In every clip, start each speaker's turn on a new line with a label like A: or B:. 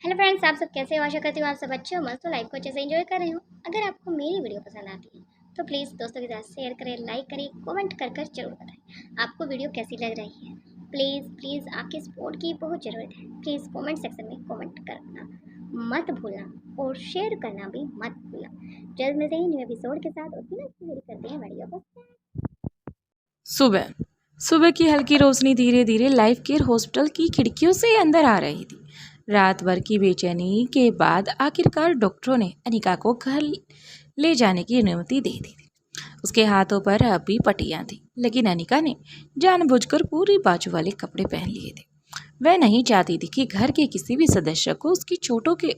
A: Hello friends, आप सब कैसे हो? आशा करती हूँ आप सब अच्छे हो, मस्त हो, लाइफ को अच्छे से एंजॉय कर रहे हो। अगर आपको मेरी वीडियो पसंद आती है तो प्लीज़ दोस्तों के साथ शेयर करें, लाइक करें, कमेंट कर जरूर बताएं आपको वीडियो कैसी लग रही है। प्लीज़ प्लीज़ आपकी सपोर्ट की बहुत ज़रूरत है। प्लीज़ कमेंट सेक्शन में कमेंट करना मत भूलना और शेयर करना भी मत भूलना। जल्द में से ही न्यू एपिसोड के साथ उसी में शुरू करते हैं वीडियो को।
B: सुबह सुबह की हल्की रोशनी धीरे धीरे लाइफ केयर हॉस्पिटल की खिड़कियों से अंदर आ रही थी। रात भर की बेचैनी के बाद आखिरकार डॉक्टरों ने अनिका को घर ले जाने की अनुमति दे दी थी। उसके हाथों पर अब भी पट्टियां थी, लेकिन अनिका ने जानबूझकर पूरी बाजू वाले कपड़े पहन लिए थे। वह नहीं चाहती थी कि घर के किसी भी सदस्य को उसकी चोटों के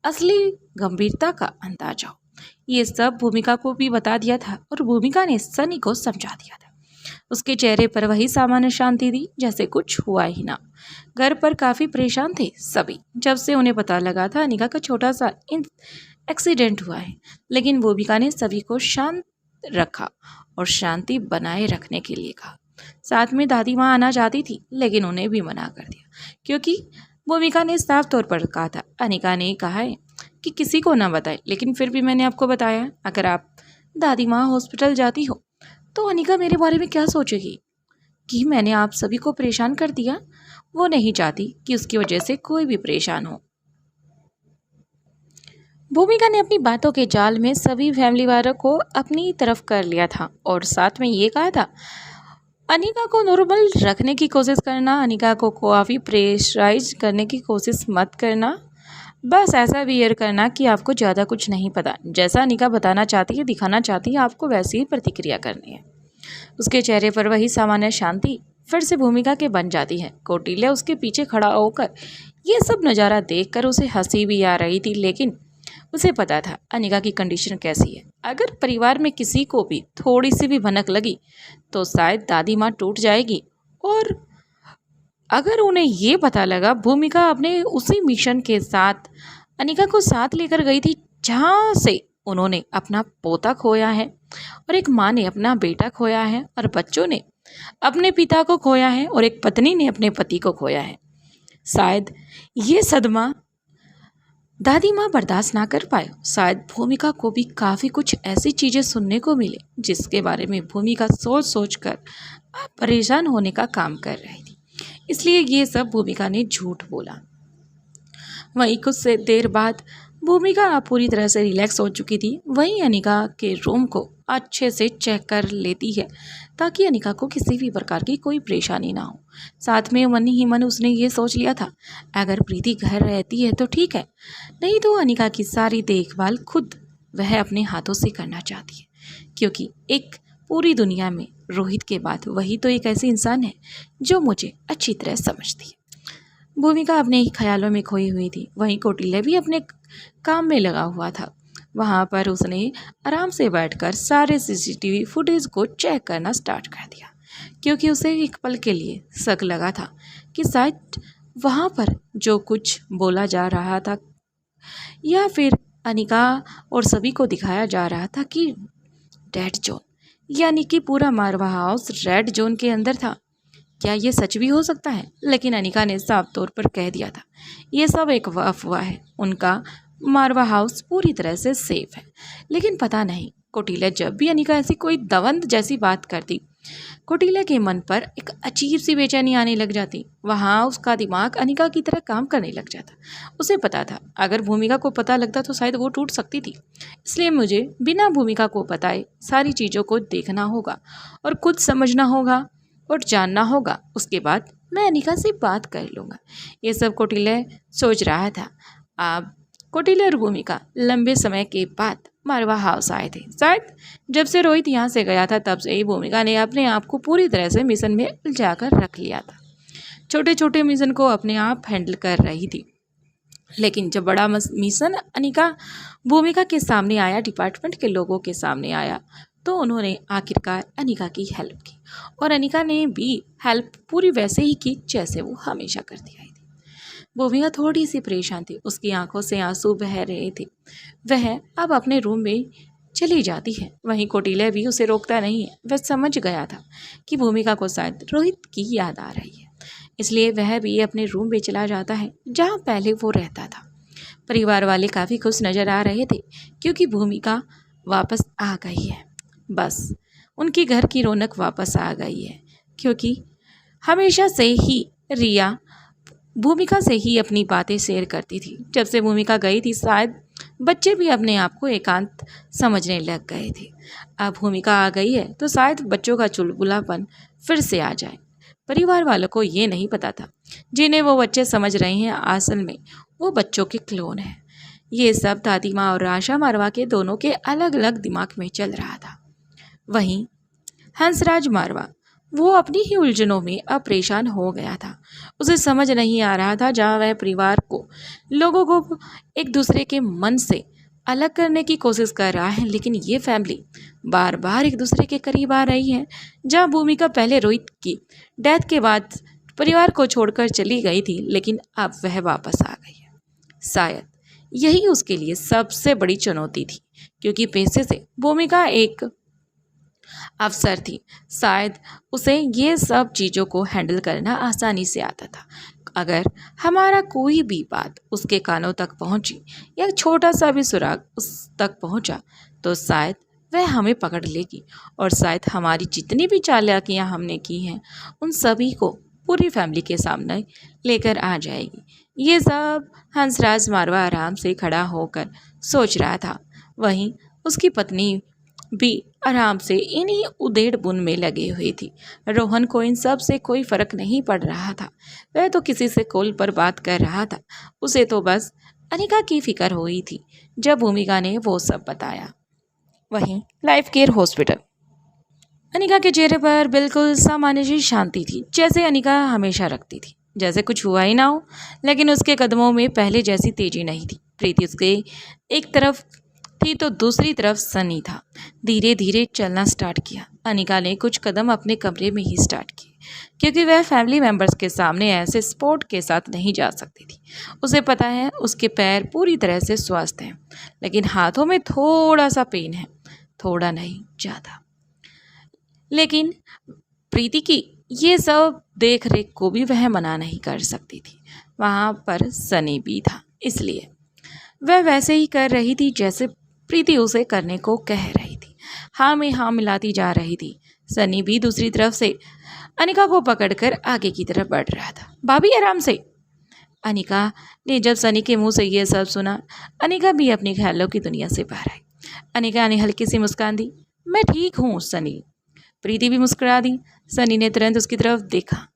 B: असली गंभीरता का अंदाजा हो। ये सब भूमिका को भी बता दिया था और भूमिका ने सनी को समझा दिया था। उसके चेहरे पर वही सामान्य शांति थी, जैसे कुछ हुआ ही ना। घर पर काफी परेशान थे सभी, जब से उन्हें पता लगा था अनिका का छोटा सा एक्सीडेंट हुआ है। लेकिन भूमिका ने सभी को शांत रखा और शांति बनाए रखने के लिए कहा। साथ में दादी माँ आना चाहती थी, लेकिन उन्हें भी मना कर दिया, क्योंकि भूमिका ने साफ तौर पर कहा था। अनिका ने कहा है कि किसी को ना बताए, लेकिन फिर भी मैंने आपको बताया। अगर आप दादी माँ हॉस्पिटल जाती हो तो अनिका मेरे बारे में क्या सोचेगी कि मैंने आप सभी को परेशान कर दिया। वो नहीं चाहती कि उसकी वजह से कोई भी परेशान हो। भूमिका ने अपनी बातों के जाल में सभी फैमिली वालों को अपनी तरफ कर लिया था और साथ में ये कहा था, अनिका को नॉर्मल रखने की कोशिश करना, अनिका को काफ़ी प्रेशराइज करने की कोशिश मत करना। बस ऐसा बिहेव करना कि आपको ज़्यादा कुछ नहीं पता। जैसा अनिका बताना चाहती है, दिखाना चाहती है, आपको वैसी ही प्रतिक्रिया करनी है। उसके चेहरे पर वही सामान्य शांति फिर से भूमिका के बन जाती है। कौटिल्य उसके पीछे खड़ा होकर ये सब नज़ारा देखकर उसे हंसी भी आ रही थी, लेकिन उसे पता था अनिका की कंडीशन कैसी है। अगर परिवार में किसी को भी थोड़ी सी भी भनक लगी तो शायद दादी माँ टूट जाएगी। और अगर उन्हें ये पता लगा भूमिका अपने उसी मिशन के साथ अनिका को साथ लेकर गई थी, जहाँ से उन्होंने अपना पोता खोया है और एक माँ ने अपना बेटा खोया है और बच्चों ने अपने पिता को खोया है और एक पत्नी ने अपने पति को खोया है, शायद ये सदमा दादी माँ बर्दाश्त ना कर पाए। शायद भूमिका को भी काफ़ी कुछ ऐसी चीज़ें सुनने को मिले जिसके बारे में भूमिका सोच सोच कर परेशान होने का काम कर रही थी। इसलिए ये सब भूमिका ने झूठ बोला। वहीं कुछ से देर बाद भूमिका पूरी तरह से रिलैक्स हो चुकी थी। वहीं अनिका के रूम को अच्छे से चेक कर लेती है ताकि अनिका को किसी भी प्रकार की कोई परेशानी ना हो। साथ में मन ही मन उसने ये सोच लिया था, अगर प्रीति घर रहती है तो ठीक है, नहीं तो अनिका की सारी देखभाल खुद वह अपने हाथों से करना चाहती है, क्योंकि एक पूरी दुनिया में रोहित के बाद वही तो एक ऐसी इंसान है जो मुझे अच्छी तरह समझती है। भूमिका अपने ही ख्यालों में खोई हुई थी। वहीं कौटिल्य भी अपने काम में लगा हुआ था। वहाँ पर उसने आराम से बैठकर सारे सीसीटीवी फुटेज को चेक करना स्टार्ट कर दिया, क्योंकि उसे एक पल के लिए शक लगा था कि शायद वहाँ पर जो कुछ बोला जा रहा था या फिर अनिका और सभी को दिखाया जा रहा था कि रेड जोन, यानी कि पूरा मारवा हाउस रेड जोन के अंदर था। क्या ये सच भी हो सकता है? लेकिन अनिका ने साफ तौर पर कह दिया था, ये सब एक अफवाह है। उनका मारवा हाउस पूरी तरह से सेफ है। लेकिन पता नहीं, कौटिल्य जब भी अनिका ऐसी कोई दवंद जैसी बात करती, कौटिल्य के मन पर एक अजीब सी बेचैनी आने लग जाती। वहाँ उसका दिमाग अनिका की तरह काम करने लग जाता। उसे पता था अगर भूमिका को पता लगता तो शायद वो टूट सकती थी। इसलिए मुझे बिना भूमिका को बताए सारी चीज़ों को देखना होगा और खुद समझना होगा और जानना होगा। उसके बाद मैं अनिका से बात कर लूँगा। ये सब कौटिल्य सोच रहा था। अब कौटिल्य और भूमिका लंबे समय के बाद मारवा हाउस आए थे। शायद जब से रोहित यहाँ से गया था तब से ही भूमिका ने अपने आप को पूरी तरह से मिशन में उलझाकर रख लिया था। छोटे छोटे मिशन को अपने आप हैंडल कर रही थी, लेकिन जब बड़ा मिशन अनिका भूमिका के सामने आया, डिपार्टमेंट के लोगों के सामने आया, तो उन्होंने आखिरकार अनिका की हेल्प की और अनिका ने भी हेल्प पूरी वैसे ही की जैसे वो हमेशा करती आई थी। भूमिका थोड़ी सी परेशान थी, उसकी आंखों से आंसू बह रहे थे। वह अब अपने रूम में चली जाती है। वहीं कौटिल्य भी उसे रोकता नहीं है। वह समझ गया था कि भूमिका को शायद रोहित की याद आ रही है, इसलिए वह भी अपने रूम में चला जाता है जहाँ पहले वो रहता था। परिवार वाले काफ़ी खुश नज़र आ रहे थे क्योंकि भूमिका वापस आ गई है। बस उनकी घर की रौनक वापस आ गई है, क्योंकि हमेशा से ही रिया भूमिका से ही अपनी बातें शेयर करती थी। जब से भूमिका गई थी, शायद बच्चे भी अपने आप को एकांत समझने लग गए थे। अब भूमिका आ गई है तो शायद बच्चों का चुलबुलापन फिर से आ जाए। परिवार वालों को ये नहीं पता था, जिन्हें वो बच्चे समझ रहे हैं असल में वो बच्चों के क्लोन हैं। ये सब दादी माँ और आशा मारवा के दोनों के अलग अलग दिमाग में चल रहा था। वहीं हंसराज मारवा वो अपनी ही उलझनों में अब परेशान हो गया था। उसे समझ नहीं आ रहा था, जहाँ वह परिवार को, लोगों को एक दूसरे के मन से अलग करने की कोशिश कर रहा है, लेकिन ये फैमिली बार बार एक दूसरे के करीब आ रही है। जहाँ भूमिका पहले रोहित की डेथ के बाद परिवार को छोड़कर चली गई थी, लेकिन अब वह वापस आ गई है। शायद यही उसके लिए सबसे बड़ी चुनौती थी, क्योंकि पैसे से भूमिका एक अफसर थी। शायद उसे ये सब चीज़ों को हैंडल करना आसानी से आता था। अगर हमारा कोई भी बात उसके कानों तक पहुंची या छोटा सा भी सुराग उस तक पहुंचा, तो शायद वह हमें पकड़ लेगी और शायद हमारी जितनी भी चालाकियां हमने की हैं उन सभी को पूरी फैमिली के सामने लेकर आ जाएगी। ये सब हंसराज मारवा आराम से खड़ा होकर सोच रहा था। वहीं उसकी पत्नी भी आराम से इन्हीं उधेड़ बुन में लगी हुई थी। रोहन को इन सब से कोई फर्क नहीं पड़ रहा था। वह तो किसी से कॉल पर बात कर रहा था। उसे तो बस अनिका की फिक्र हुई थी जब भूमिका ने वो सब बताया। वहीं लाइफ केयर हॉस्पिटल, अनिका के चेहरे पर बिल्कुल सामान्य सी शांति थी, जैसे अनिका हमेशा रखती थी, जैसे कुछ हुआ ही ना हो। लेकिन उसके कदमों में पहले जैसी तेजी नहीं थी। प्रीति उसके एक तरफ थी तो दूसरी तरफ सनी था। धीरे धीरे चलना स्टार्ट किया। अनिका ने कुछ कदम अपने कमरे में ही स्टार्ट किए, क्योंकि वह फैमिली मेंबर्स के सामने ऐसे स्पोर्ट के साथ नहीं जा सकती थी। उसे पता है उसके पैर पूरी तरह से स्वस्थ हैं, लेकिन हाथों में थोड़ा सा पेन है, थोड़ा नहीं ज़्यादा। लेकिन प्रीति की ये सब देख रेख को भी वह मना नहीं कर सकती थी। वहाँ पर सनी भी था, इसलिए वह वैसे ही कर रही थी जैसे प्रीति उसे करने को कह रही थी। हाँ में हाँ मिलाती जा रही थी। सनी भी दूसरी तरफ से अनिका को पकड़कर आगे की तरफ बढ़ रहा था। भाभी आराम से। अनिका ने जब सनी के मुंह से ये सब सुना, अनिका भी अपने ख्यालों की दुनिया से बाहर आई। अनिका ने हल्की सी मुस्कान दी। मैं ठीक हूँ सनी। प्रीति भी मुस्कुरा दी। सनी ने तुरंत उसकी तरफ देखा।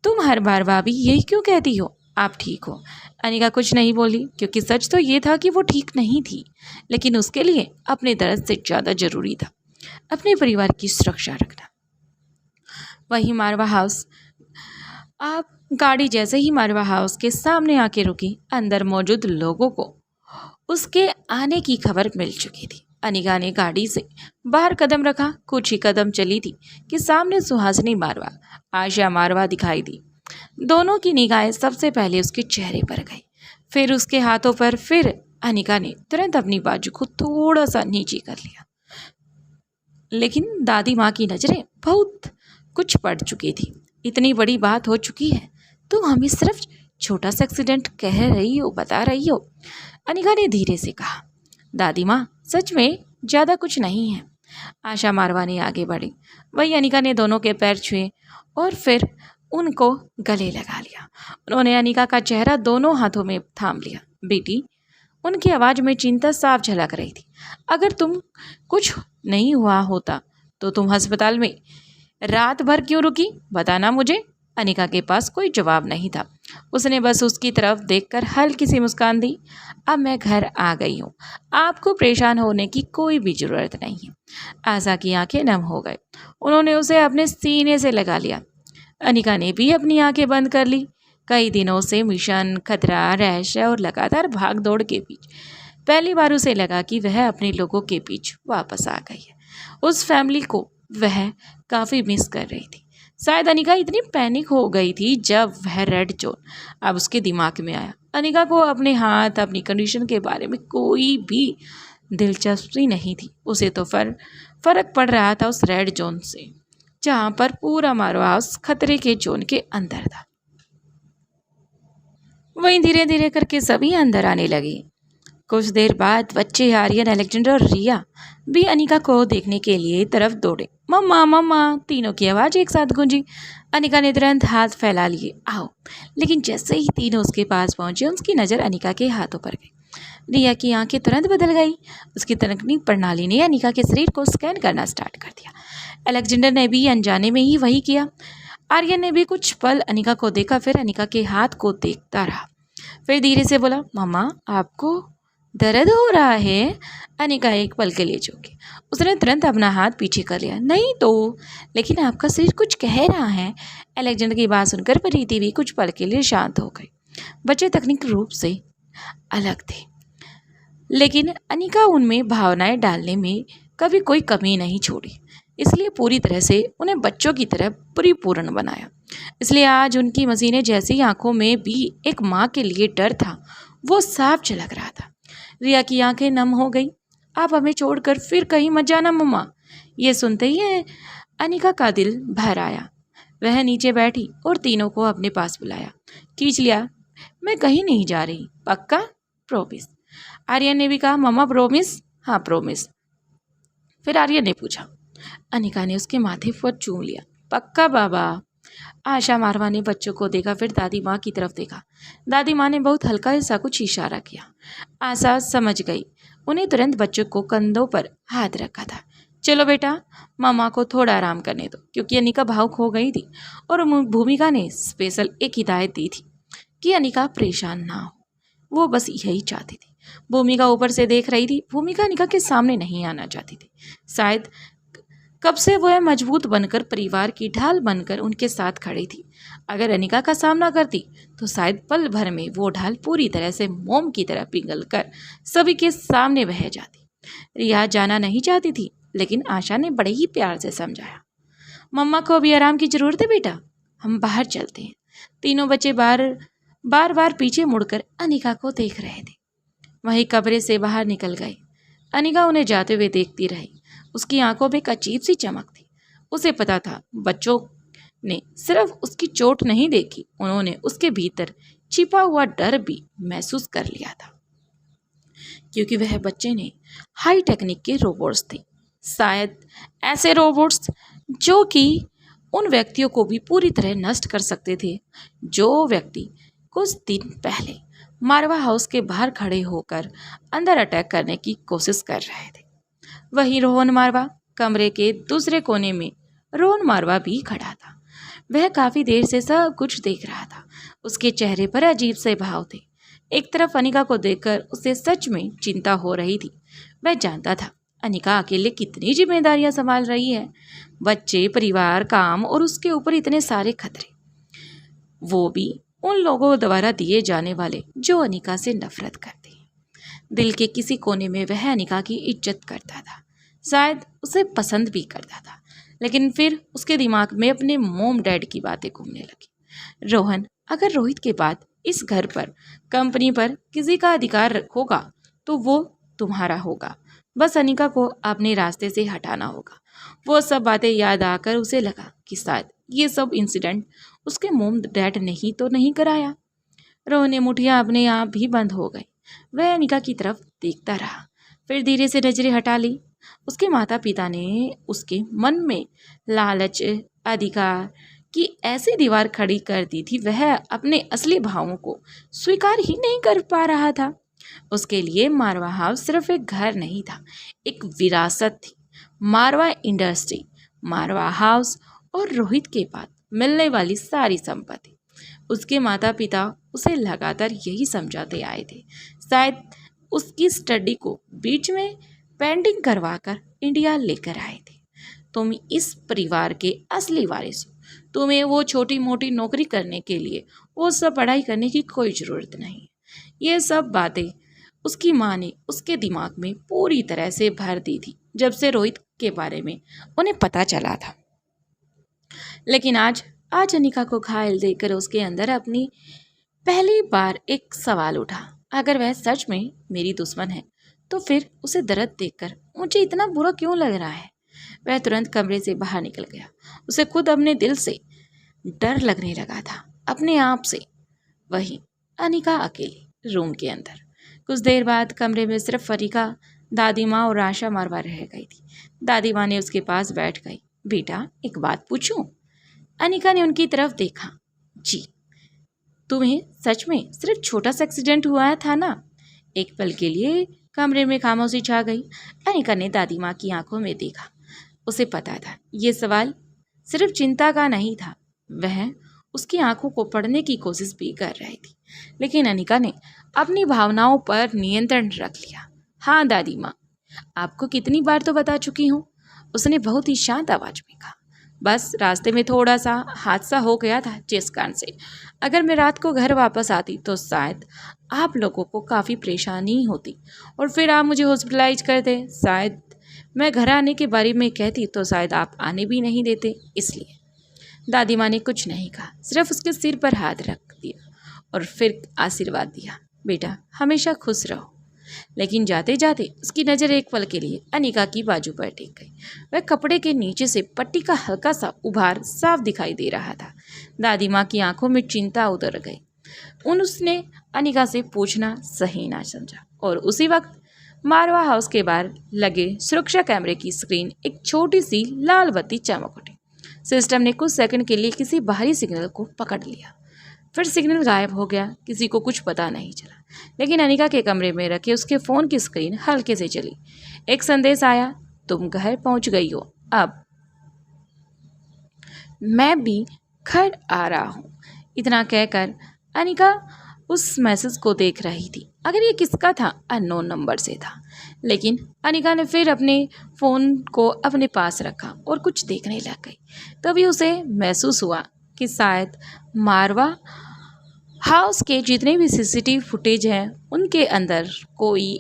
B: तुम हर बार भाभी यही क्यों कहती हो, आप ठीक हो? अनिका कुछ नहीं बोली, क्योंकि सच तो ये था कि वो ठीक नहीं थी, लेकिन उसके लिए अपने दर्द से ज़्यादा जरूरी था अपने परिवार की सुरक्षा रखना। वहीं मारवा हाउस, आप गाड़ी जैसे ही मारवा हाउस के सामने आके रुकी, अंदर मौजूद लोगों को उसके आने की खबर मिल चुकी थी। अनिका ने गाड़ी से बाहर कदम रखा। कुछ ही कदम चली थी कि सामने सुहासिनी मारवा, आशा मारवा दिखाई दी। दोनों की निगाहें सबसे पहले उसके चेहरे पर गई, फिर उसके हाथों पर। फिर अनिका ने तुरंत अपनी बाजू को थोड़ा सा नीचे कर लिया, लेकिन दादी माँ की नजरें बहुत कुछ पड़ चुकी थी। इतनी बड़ी बात हो चुकी है, तुम हमें सिर्फ छोटा सा एक्सीडेंट कह रही हो, बता रही हो? अनिका ने धीरे से कहा। दादी माँ, सच में ज़्यादा कुछ नहीं है। आशा मारवा ने आगे बढ़ी। वही अनिका ने दोनों के पैर छुए और फिर उनको गले लगा लिया। उन्होंने अनिका का चेहरा दोनों हाथों में थाम लिया। बेटी, उनकी आवाज़ में चिंता साफ झलक रही थी। अगर तुम कुछ नहीं हुआ होता तो तुम अस्पताल में रात भर क्यों रुकी, बताना मुझे। अनिका के पास कोई जवाब नहीं था। उसने बस उसकी तरफ देखकर हल्की सी मुस्कान दी। अब मैं घर आ गई हूँ, आपको परेशान होने की कोई भी ज़रूरत नहीं है। आशा की आंखें नम हो गई। उन्होंने उसे अपने सीने से लगा लिया। अनिका ने भी अपनी आंखें बंद कर ली। कई दिनों से मिशन, खतरा, रैश और लगातार भाग दौड़ के बीच पहली बार उसे लगा कि वह अपने लोगों के बीच वापस आ गई है। उस फैमिली को वह काफ़ी मिस कर रही थी। शायद अनिका इतनी पैनिक हो गई थी जब वह रेड जोन अब उसके दिमाग में आया। अनिका को अपने हाथ, अपनी कंडीशन के बारे में कोई भी दिलचस्पी नहीं थी। उसे तो फर्क पड़ रहा था उस रेड जोन से, जहाँ पर पूरा मारवा हाउस खतरे के जोन के अंदर था। वहीं धीरे धीरे करके सभी अंदर आने लगे। कुछ देर बाद बच्चे आर्यन, अलेक्जेंडर और रिया भी अनिका को देखने के लिए तरफ दौड़े। मम्मा मम्मा, तीनों की आवाज एक साथ गूंजी। अनिका ने तुरंत हाथ फैला लिए, आओ। लेकिन जैसे ही तीनों उसके पास पहुंचे, उसकी नजर अनिका के हाथों पर गई। रिया की आंखें तुरंत बदल गई। उसकी तकनीक प्रणाली ने अनिका के शरीर को स्कैन करना स्टार्ट कर दिया। अलेक्जेंडर ने भी अनजाने में ही वही किया। आर्यन ने भी कुछ पल अनिका को देखा, फिर अनिका के हाथ को देखता रहा। फिर धीरे से बोला, मम्मा आपको दर्द हो रहा है? अनिका एक पल के लिए चौंकी। उसने तुरंत अपना हाथ पीछे कर लिया। नहीं तो, लेकिन आपका शरीर कुछ कह रहा है। अलेक्जेंडर की बात सुनकर प्रीति भी कुछ पल के लिए शांत हो गई। बच्चे तकनीक रूप से अलग थे, लेकिन अनिका उनमें भावनाएं डालने में कभी कोई कमी नहीं छोड़ी, इसलिए पूरी तरह से उन्हें बच्चों की तरह परिपूर्ण बनाया। इसलिए आज उनकी मसीने जैसी आंखों में भी एक माँ के लिए डर था, वो साफ झलक रहा था। रिया की आंखें नम हो गई। आप हमें छोड़कर फिर कहीं मत जाना मम्मा। ये सुनते ही अनिका का दिल भर आया। वह नीचे बैठी और तीनों को अपने पास बुलाया, खींच लिया। मैं कहीं नहीं जा रही, पक्का? प्रॉमिस। आर्यन ने भी कहा, मम्मा प्रॉमिस? हाँ प्रॉमिस। फिर आर्यन ने पूछा। अनिका ने उसके माथे पर चूम लिया, पक्का बाबा? आशा मारवा ने बच्चों को देखा, फिर दादी माँ की तरफ देखा। दादी माँ ने बहुत हल्का सा कुछ इशारा किया। आशा समझ गई। उन्हें तुरंत बच्चों को कंधों पर हाथ रखा था। चलो बेटा, मामा को थोड़ा आराम करने दो, क्योंकि अनिका भावुक हो गई थी और भूमिका ने स्पेशल एक हिदायत दी थी कि अनिका परेशान ना हो। वो बस यही चाहती थी। भूमिका ऊपर से देख रही थी। भूमिका अनिका के सामने नहीं आना चाहती थी। शायद कब से वह मजबूत बनकर परिवार की ढाल बनकर उनके साथ खड़ी थी। अगर अनिका का सामना करती तो शायद पल भर में वो ढाल पूरी तरह से मोम की तरह पिघल कर सभी के सामने बह जाती। रिया जाना नहीं चाहती थी, लेकिन आशा ने बड़े ही प्यार से समझाया, मम्मा को अभी आराम की जरूरत है बेटा, हम बाहर चलते हैं। तीनों बच्चे बार बार पीछे मुड़कर अनिका को देख रहे थे। वही कमरे से बाहर निकल गए। अनिका उन्हें जाते हुए देखती रही। उसकी आंखों में एक अजीब सी चमक थी। उसे पता था बच्चों ने सिर्फ उसकी चोट नहीं देखी, उन्होंने उसके भीतर छिपा हुआ डर भी महसूस कर लिया था, क्योंकि वह बच्चे ने हाई टेक्निक के रोबोट्स थे। शायद ऐसे रोबोट्स जो कि उन व्यक्तियों को भी पूरी तरह नष्ट कर सकते थे जो व्यक्ति कुछ दिन पहले मारवा हाउस के बाहर खड़े होकर अंदर अटैक करने की कोशिश कर रहे थे। वहीं रोहन मारवा कमरे के दूसरे कोने में रोहन मारवा भी खड़ा था। वह काफी देर से सब कुछ देख रहा था। उसके चेहरे पर अजीब से भाव थे। एक तरफ अनिका को देखकर उसे सच में चिंता हो रही थी। वह जानता था अनिका अकेले कितनी जिम्मेदारियां संभाल रही है, बच्चे, परिवार, काम और उसके ऊपर इतने सारे खतरे, वो भी उन लोगों द्वारा दिए जाने वाले जो अनिका से नफरत करते हैं। दिल के किसी कोने में वह अनिका की इज्जत करता था, शायद उसे पसंद भी करता था, लेकिन फिर उसके दिमाग में अपने मोम डैड की बातें घूमने लगी। रोहन, अगर रोहित के बाद इस घर पर, कंपनी पर किसी का अधिकार होगा तो वो तुम्हारा होगा। बस अनिका को अपने रास्ते से हटाना होगा। वो सब बातें याद आकर उसे लगा कि शायद ये सब इंसिडेंट उसके मोम डैड ने ही तो नहीं कराया। रोहन ने मुठियां अपने आप भी बंद हो गई। वह अनिका की तरफ देखता रहा, फिर धीरे से नजरें हटा ली। उसके माता पिता ने उसके मन में लालच, अधिकार की ऐसी दीवार खड़ी कर दी थी। वह अपने असली भावों को स्वीकार ही नहीं कर पा रहा था। उसके लिए मारवा हाउस सिर्फ एक घर नहीं था, एक विरासत थी। मारवा इंडस्ट्री, मारवा हाउस और रोहित के बाद मिलने वाली सारी संपत्ति। उसके माता पिता उसे लगातार यही समझाते आए थे। शायद उसकी स्टडी को बीच में पेंडिंग करवाकर इंडिया लेकर आए थे। तुम इस परिवार के असली वारिस हो। तुम्हें वो छोटी मोटी नौकरी करने के लिए वो सब पढ़ाई करने की कोई ज़रूरत नहीं है। ये सब बातें उसकी माँ ने उसके दिमाग में पूरी तरह से भर दी थी जब से रोहित के बारे में उन्हें पता चला था। लेकिन आज अनिका को घायल देखकर उसके अंदर अपनी पहली बार एक सवाल उठा, अगर वह सच में मेरी दुश्मन है तो फिर उसे दर्द देखकर मुझे इतना बुरा क्यों लग रहा है। वह तुरंत कमरे से बाहर निकल गया। उसे खुद अपने दिल से डर लगने लगा था, अपने आप से। वहीं अनिका अकेली रूम के अंदर। कुछ देर बाद कमरे में सिर्फ अनिका, दादी माँ और आशा मारवा रह गई थी। दादी माँ ने उसके पास बैठ गई। बेटा, एक बात पूछूं? अनिका ने उनकी तरफ देखा। जी। तुम्हें सच में सिर्फ छोटा सा एक्सीडेंट हुआ था ना? एक पल के लिए कमरे में खामोशी छा गई। अनिका ने दादी माँ की आंखों में देखा। उसे पता था ये सवाल सिर्फ चिंता का नहीं था, वह उसकी आंखों को पढ़ने की कोशिश भी कर रही थी। लेकिन अनिका ने अपनी भावनाओं पर नियंत्रण रख लिया। हाँ दादी माँ, आपको कितनी बार तो बता चुकी हूँ, उसने बहुत ही शांत आवाज में कहा। बस रास्ते में थोड़ा सा हादसा हो गया था, जिस कारण से अगर मैं रात को घर वापस आती तो शायद आप लोगों को काफ़ी परेशानी होती और फिर आप मुझे हॉस्पिटलाइज करते। शायद मैं घर आने के बारे में कहती तो शायद आप आने भी नहीं देते। इसलिए दादी माँ ने कुछ नहीं कहा, सिर्फ उसके सिर पर हाथ रख दिया और फिर आशीर्वाद दिया। बेटा, हमेशा खुश रहो। लेकिन जाते जाते उसकी नज़र एक पल के लिए अनिका की बाजू पर टिक गई। वह कपड़े के नीचे से पट्टी का हल्का सा उभार साफ दिखाई दे रहा था। दादी माँ की आंखों में चिंता उतर गई। उसने अनिका से पूछना सही ना समझा और उसी वक्त मारवा हाउस के बाहर लगे सुरक्षा कैमरे की स्क्रीन एक छोटी सी लाल बत्ती चमक उठी। सिस्टम ने कुछ सेकंड के लिए किसी बाहरी सिग्नल को पकड़ लिया, फिर सिग्नल गायब हो गया। किसी को कुछ पता नहीं चला, लेकिन अनिका के कमरे में रखे उसके फ़ोन की स्क्रीन हल्के से चली। एक संदेश आया, तुम घर पहुंच गई हो, अब मैं भी घर आ रहा हूँ। इतना कहकर अनिका उस मैसेज को देख रही थी। अगर ये किसका था? अननोन नंबर से था। लेकिन अनिका ने फिर अपने फ़ोन को अपने पास रखा और कुछ देखने लग गई। तभी उसे महसूस हुआ कि शायद मारवा हाउस के जितने भी सीसीटीवी फुटेज हैं उनके अंदर कोई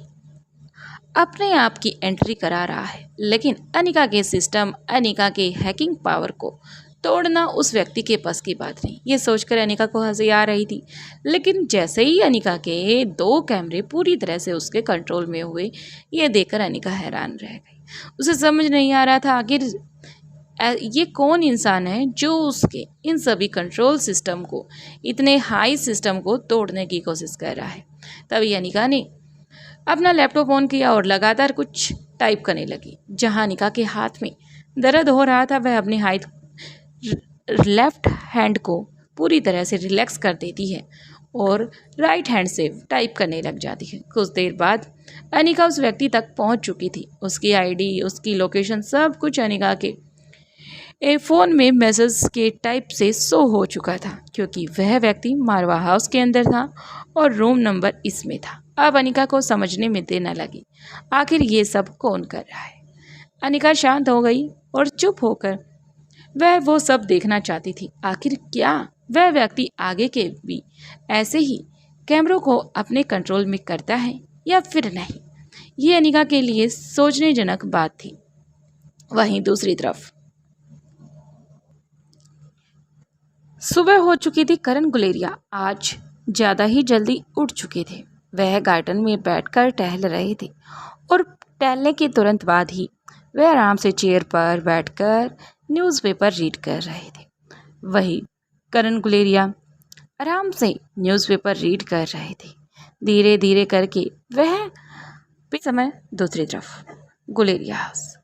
B: अपने आप की एंट्री करा रहा है। लेकिन अनिका के सिस्टम, अनिका के हैकिंग पावर को तोड़ना उस व्यक्ति के बस की बात नहीं। ये सोचकर अनिका को हंसी आ रही थी। लेकिन जैसे ही अनिका के 2 कैमरे पूरी तरह से उसके कंट्रोल में हुए, ये देखकर अनिका हैरान रह गई। उसे समझ नहीं आ रहा था आखिर ये कौन इंसान है जो उसके इन सभी कंट्रोल सिस्टम को, इतने हाई सिस्टम को तोड़ने की कोशिश कर रहा है। तभी अनिका ने अपना लैपटॉप ऑन किया और लगातार कुछ टाइप करने लगी। जहां अनिका के हाथ में दर्द हो रहा था, वह अपने हाथ लेफ्ट हैंड को पूरी तरह से रिलैक्स कर देती है और राइट हैंड से टाइप करने लग जाती है। कुछ देर बाद अनिका उस व्यक्ति तक पहुंच चुकी थी। उसकी आईडी, उसकी लोकेशन, सब कुछ अनिका के फ़ोन में मैसेज के टाइप से शो हो चुका था, क्योंकि वह व्यक्ति मारवा हाउस के अंदर था और रूम नंबर इसमें था। अब अनिका को समझने में देर न लगी, आखिर ये सब कौन कर रहा है। अनिका शांत हो गई और चुप होकर वह वो सब देखना चाहती थी। आखिर क्या वह व्यक्ति आगे के भी ऐसे ही कैमरों को अपने कंट्रोल में करता है या फिर नहीं? ये अनिका के लिए सोचनेजनक बात थी। वहीं दूसरी तरफ सुबह हो चुकी थी। करण गुलेरिया आज ज़्यादा ही जल्दी उठ चुके थे। वह गार्डन में बैठकर टहल रहे थे और टहलने के तुरंत बाद ही वह आराम से चेयर पर बैठकर न्यूज़पेपर रीड कर रहे थे। वही करण गुलेरिया आराम से न्यूज़पेपर रीड कर रहे थे। धीरे धीरे करके वह समय दूसरी तरफ गुलेरिया हाउस।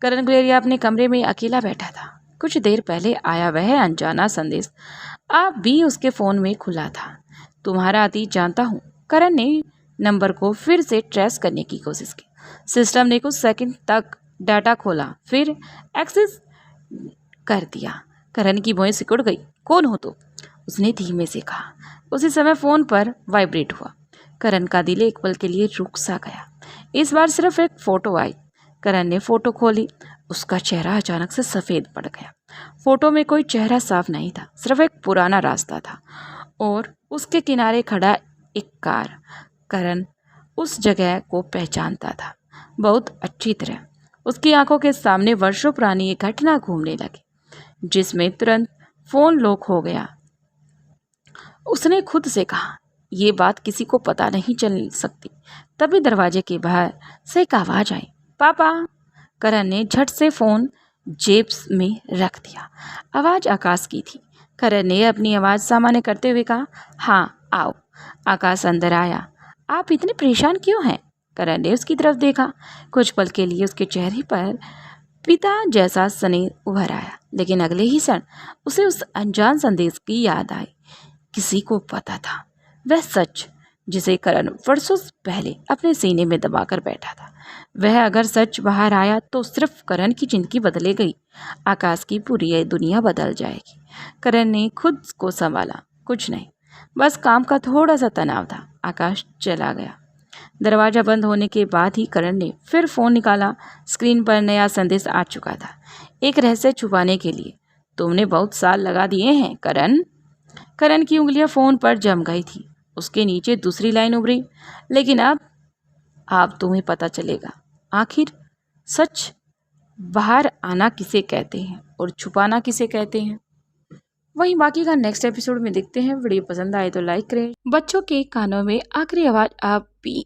B: करण गुलेरिया अपने कमरे में अकेला बैठा था। कुछ देर पहले आया वह अनजाना संदेश अब भी उसके फ़ोन में खुला था। तुम्हारा अतीत जानता हूँ। करण ने नंबर को फिर से ट्रेस करने की कोशिश की। सिस्टम ने कुछ सेकंड तक डाटा खोला, फिर एक्सेस कर दिया। करण की भौहें सिकुड़ गई। कौन हो तुम? उसने धीमे से कहा। उसी समय फ़ोन पर वाइब्रेट हुआ। करण का दिल एक पल के लिए रुक सा गया। इस बार सिर्फ एक फ़ोटो आई। करण ने फ़ोटो खोली। उसका चेहरा अचानक से सफ़ेद पड़ गया। फ़ोटो में कोई चेहरा साफ नहीं था, सिर्फ एक पुराना रास्ता था और उसके किनारे खड़ा एक कार। करण उस जगह को पहचानता था बहुत अच्छी तरह। उसकी आंखों के सामने वर्षों पुरानी एक घटना घूमने लगी, जिसमें तुरंत फ़ोन लॉक हो गया। उसने खुद से कहा, ये बात किसी को पता नहीं चल सकती। तभी दरवाजे के बाहर से एक आवाज़ आई, पापा। करण ने झट से फ़ोन जेब में रख दिया। आवाज़ आकाश की थी। करण ने अपनी आवाज़ सामान्य करते हुए कहा, हाँ आओ। आकाश अंदर आया। आप इतने परेशान क्यों हैं? करण ने उसकी तरफ देखा। कुछ पल के लिए उसके चेहरे पर पिता जैसा स्नेह उभर आया, लेकिन अगले ही क्षण उसे उस अनजान संदेश की याद आई। किसी को पता था वह सच जिसे करण वर्षों पहले अपने सीने में दबाकर बैठा था। वह अगर सच बाहर आया तो सिर्फ करण की जिंदगी बदलेगी, आकाश की पूरी दुनिया बदल जाएगी। करण ने खुद को संभाला। कुछ नहीं, बस काम का थोड़ा सा तनाव था। आकाश चला गया। दरवाजा बंद होने के बाद ही करण ने फिर फोन निकाला। स्क्रीन पर नया संदेश आ चुका था, एक रहस्य छुपाने के लिए। तुमने बहुत साल लगा दिए हैं करण। करण की उंगलियां फोन पर जम गई थी। उसके नीचे दूसरी लाइन उभरी, लेकिन अब तुम्हें पता चलेगा आखिर सच बाहर आना किसे कहते हैं और छुपाना किसे कहते हैं। वहीं बाकी का नेक्स्ट एपिसोड में देखते हैं। वीडियो पसंद आए तो लाइक करें। बच्चों के कानों में आखिरी आवाज अब भी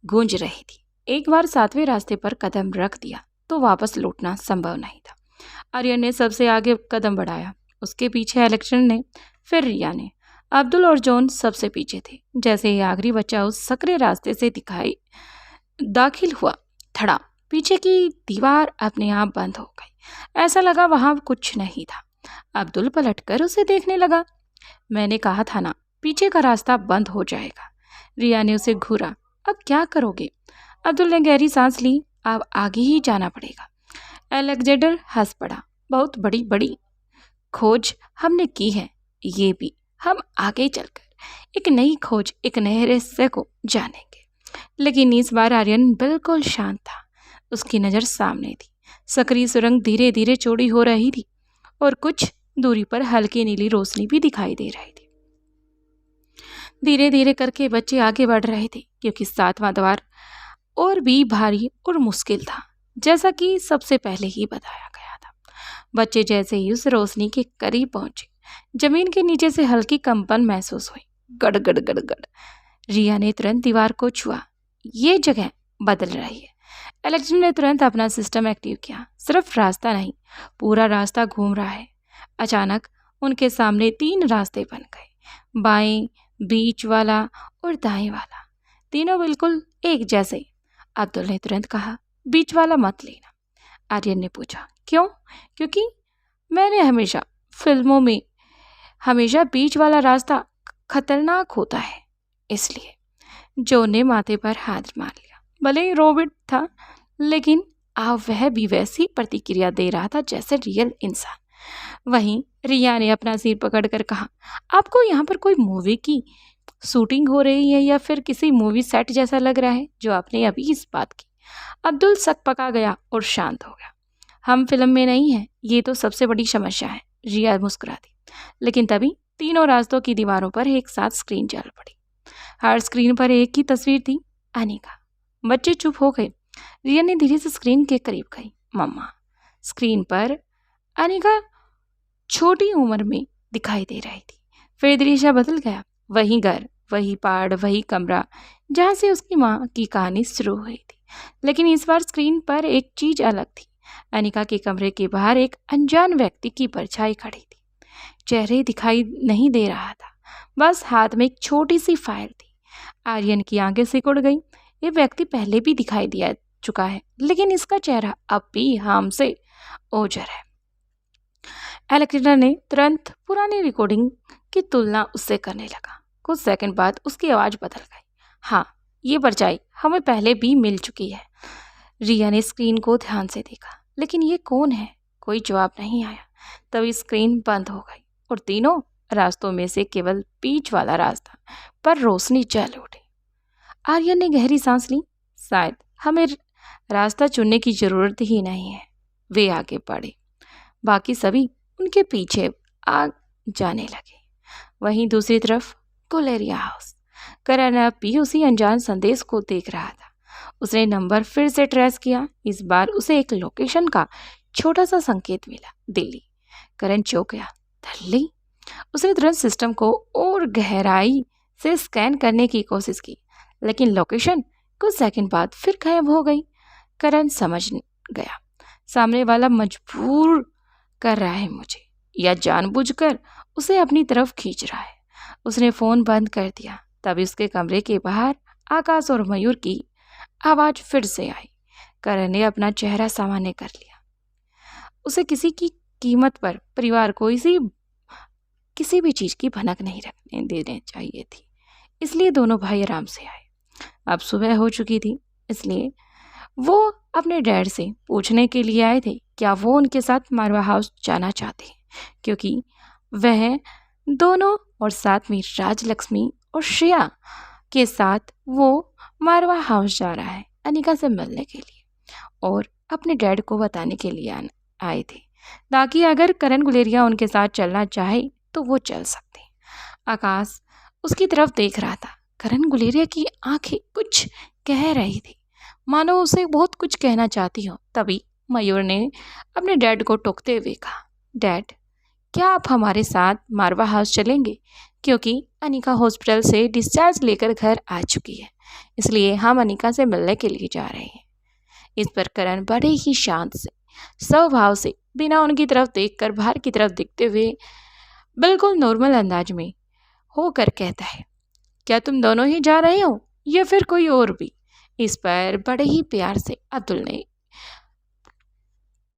B: गूंज रही थी। एक बार 7वें रास्ते पर कदम रख दिया तो वापस लौटना संभव नहीं था। आर्यन ने सबसे आगे कदम बढ़ाया, उसके पीछे अलेक्जेंडर ने, फिर रिया ने। अब्दुल और जॉन सबसे पीछे थे। जैसे ही आखिरी बच्चा उस सकरे रास्ते से दाखिल हुआ, थड़ा पीछे की दीवार अपने आप बंद हो गई। ऐसा लगा वहां कुछ नहीं था। अब्दुल पलटकर उसे देखने लगा। मैंने कहा था ना, पीछे का रास्ता बंद हो जाएगा। रिया ने उसे घूरा। अब क्या करोगे? अब्दुल ने गहरी सांस ली। अब आगे ही जाना पड़ेगा। अलेक्जेंडर हंस पड़ा। बहुत बड़ी बड़ी खोज हमने की है, ये भी हम आगे चलकर एक नई खोज, एक नए रहस्य को जानेंगे। लेकिन इस बार आर्यन बिल्कुल शांत था। उसकी नज़र सामने थी। सकरी सुरंग धीरे धीरे चौड़ी हो रही थी और कुछ दूरी पर हल्की नीली रोशनी भी दिखाई दे रही थी। धीरे धीरे करके बच्चे आगे बढ़ रहे थे, क्योंकि 7वां द्वार और भी भारी और मुश्किल था, जैसा कि सबसे पहले ही बताया गया था। बच्चे जैसे ही उस रोशनी के करीब पहुंचे, जमीन के नीचे से हल्की कंपन महसूस हुई। गड़ गड़ गड़ गड़। रिया ने तुरंत दीवार को छुआ। ये जगह बदल रही है। अलेक्जेंडर ने तुरंत अपना सिस्टम एक्टिव किया। सिर्फ रास्ता नहीं, पूरा रास्ता घूम रहा है। अचानक उनके सामने 3 रास्ते बन गए, बाएं, बीच वाला और दाएं वाला। तीनों बिल्कुल एक जैसे। अब्दुल ने तुरंत कहा, बीच वाला मत लेना। आर्यन ने पूछा, क्यों? क्योंकि मैंने हमेशा फिल्मों में बीच वाला रास्ता खतरनाक होता है, इसलिए। जॉन ने माथे पर हाथ मार लिया। भले ही रोबोट था, लेकिन वह भी वैसी प्रतिक्रिया दे रहा था जैसे रियल इंसान। वहीं रिया ने अपना सिर पकड़कर कहा, आपको यहाँ पर कोई मूवी की शूटिंग हो रही है या फिर किसी मूवी सेट जैसा लग रहा है जो आपने अभी इस बात की? अब्दुल सक पका गया और शांत हो गया। हम फिल्म में नहीं हैं, ये तो सबसे बड़ी समस्या है। रिया मुस्कुराती। लेकिन तभी तीनों रास्तों की दीवारों पर एक साथ स्क्रीन चल पड़ी। हर स्क्रीन पर एक ही तस्वीर थी, अनिका। बच्चे चुप हो गए। रिया ने धीरे से स्क्रीन के करीब गई। मम्मा। स्क्रीन पर अनिका छोटी उम्र में दिखाई दे रही थी। फिर दृश्य बदल गया। वही घर, वही पहाड़, वही कमरा जहाँ से उसकी माँ की कहानी शुरू हुई थी। लेकिन इस बार स्क्रीन पर एक चीज अलग थी। अनिका के कमरे के बाहर एक अनजान व्यक्ति की परछाई खड़ी थी। चेहरे दिखाई नहीं दे रहा था, बस हाथ में एक छोटी सी फाइल थी। आर्यन की आंखें सिकुड़ गई। ये व्यक्ति पहले भी दिखाई दिया चुका है, लेकिन इसका चेहरा अब भी हमसे ओझल है। अलेक्जेंडर ने तुरंत पुरानी रिकॉर्डिंग की तुलना उससे करने लगा। कुछ सेकंड बाद उसकी आवाज़ बदल गई। हाँ, ये परछाई हमें पहले भी मिल चुकी है। रिया ने स्क्रीन को ध्यान से देखा, लेकिन ये कौन है? कोई जवाब नहीं आया। तभी स्क्रीन बंद हो गई और तीनों रास्तों में से केवल बीच वाला रास्ता पर रोशनी जल उठी। आर्यन ने गहरी सांस ली। शायद हमें रास्ता चुनने की जरूरत ही नहीं है। वे आगे बढ़े, बाकी सभी उनके पीछे आ जाने लगे। वहीं दूसरी तरफ गुलेरिया हाउस। करण अब भी उसी अनजान संदेश को देख रहा था। उसने नंबर फिर से ट्रेस किया। इस बार उसे एक लोकेशन का छोटा सा संकेत मिला, दिल्ली। करण चौंक गया। दिल्ली? उसने तुरंत सिस्टम को और गहराई से स्कैन करने की कोशिश की, लेकिन लोकेशन कुछ सेकंड बाद फिर गायब हो गई। करण समझ गया, सामने वाला मजबूर कर रहा है मुझे, या जानबूझकर उसे अपनी तरफ खींच रहा है। उसने फ़ोन बंद कर दिया। तभी उसके कमरे के बाहर आकाश और मयूर की आवाज़ फिर से आई। करण ने अपना चेहरा सामान्य कर लिया। उसे किसी की कीमत पर परिवार को किसी भी चीज़ की भनक नहीं रखने देने चाहिए थी, इसलिए दोनों भाई आराम से आए। अब सुबह हो चुकी थी, इसलिए वो अपने डैड से पूछने के लिए आए थे क्या वो उनके साथ मारवा हाउस जाना चाहते हैं, क्योंकि वह दोनों और साथ में राजलक्ष्मी और श्रेया के साथ वो मारवा हाउस जा रहा है अनिका से मिलने के लिए और अपने डैड को बताने के लिए आए थे, ताकि अगर करण गुलेरिया उनके साथ चलना चाहे तो वो चल सकते। आकाश उसकी तरफ देख रहा था। करण गुलेरिया की आंखें कुछ कह रही थी, मानो उसे बहुत कुछ कहना चाहती हो। तभी मयूर ने अपने डैड को टोकते हुए कहा, डैड क्या आप हमारे साथ मारवा हाउस चलेंगे, क्योंकि अनिका हॉस्पिटल से डिस्चार्ज लेकर घर आ चुकी है, इसलिए हम अनिका से मिलने के लिए जा रहे हैं। इस पर करण बड़े ही शांत से स्वभाव से बिना उनकी तरफ देखकर बाहर की तरफ देखते हुए बिल्कुल नॉर्मल अंदाज में होकर कहता है, क्या तुम दोनों ही जा रहे हो या फिर कोई और भी? इस पर बड़े ही प्यार से अतुल ने